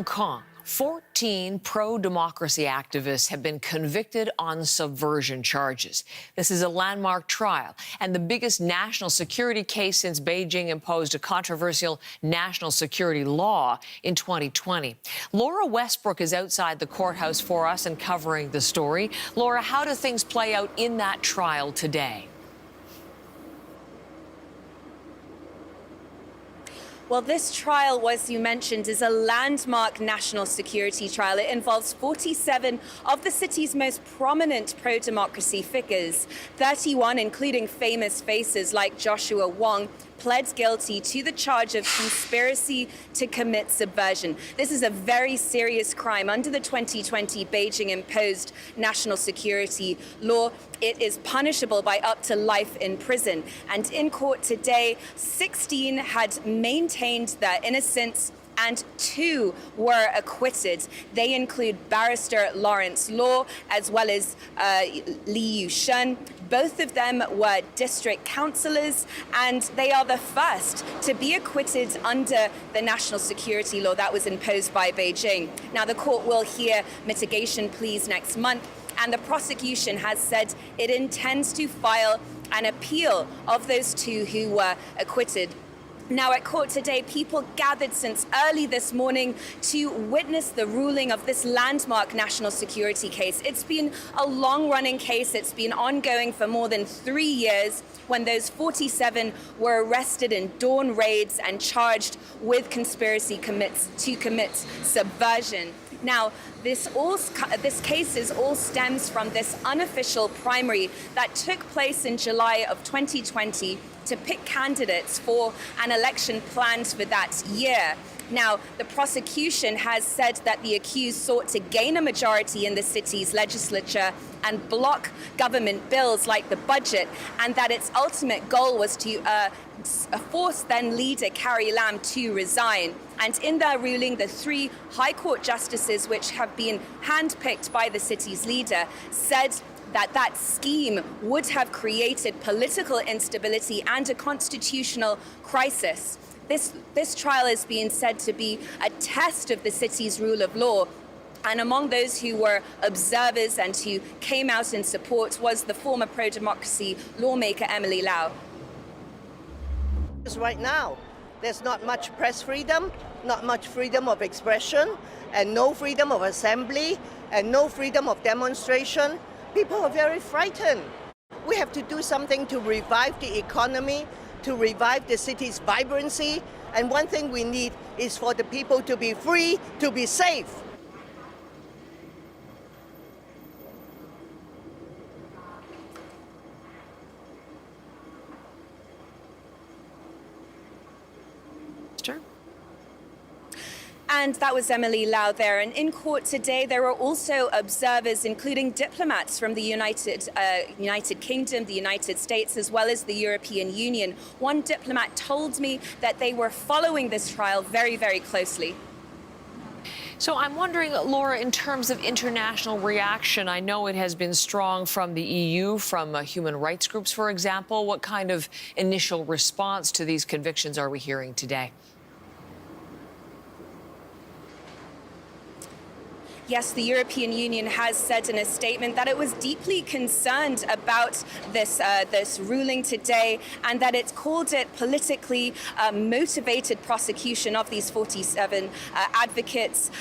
Hong Kong, 14 pro-democracy activists have been convicted on subversion charges. This is a landmark trial and the biggest national security case since Beijing imposed a controversial national security law in 2020. Laura Westbrook is outside the courthouse for us and covering the story. Laura, how do things play out in that trial today? Well, this trial, as you mentioned, is a landmark national security trial. It involves 47 of the city's most prominent pro-democracy figures. 31, including famous faces like Joshua Wong, pled guilty to the charge of conspiracy to commit subversion. This is a very serious crime under the 2020 Beijing imposed national security law. It is punishable by up to life in prison. And in court today, 16 had maintained their innocence and 2 were acquitted. They include barrister Lawrence Law as well as Li Yusheng. Both of them were district councillors, and they are the first to be acquitted under the national security law that was imposed by Beijing. Now, the court will hear mitigation pleas next month, and the prosecution has said it intends to file an appeal of those 2 who were acquitted. Now, at court today, people gathered since early this morning to witness the ruling of this landmark national security case. It's been a long-running case. It's been ongoing for more than 3 years, when those 47 were arrested in dawn raids and charged with conspiracy to commit subversion. Now, this case all stems from this unofficial primary that took place in July of 2020 to pick candidates for an election planned for that year. Now, the prosecution has said that the accused sought to gain a majority in the city's legislature and block government bills like the budget, and that its ultimate goal was to force then leader Carrie Lam to resign. And in their ruling, the 3 High Court justices, which have been handpicked by the city's leader, said that scheme would have created political instability and a constitutional crisis. This trial is being said to be a test of the city's rule of law. And among those who were observers and who came out in support was the former pro-democracy lawmaker Emily Lau. Right now, there's not much press freedom, not much freedom of expression, and no freedom of assembly, and no freedom of demonstration. People are very frightened. We have to do something to revive the economy, to revive the city's vibrancy. And one thing we need is for the people to be free, to be safe. And that was Emily Lau there. And in court today, there are also observers, including diplomats from the United Kingdom, the United States, as well as the European Union. One diplomat told me that they were following this trial very, very closely. So I'm wondering, Laura, in terms of international reaction, I know it has been strong from the EU, from human rights groups, for example. What kind of initial response to these convictions are we hearing today? Yes, the European Union has said in a statement that it was deeply concerned about this ruling today, and that it called it politically motivated prosecution of these 47 advocates.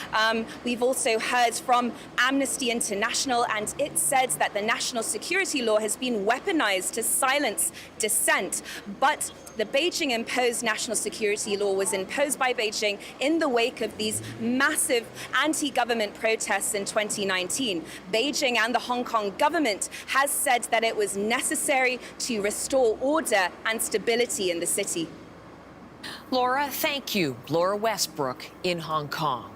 We've also heard from Amnesty International, and it said that the national security law has been weaponized to silence dissent. But the Beijing imposed national security law was imposed by Beijing in the wake of these massive anti-government protests in 2019. Beijing and the Hong Kong government has said that it was necessary to restore order and stability in the city. Laura, thank you. Laura Westbrook in Hong Kong.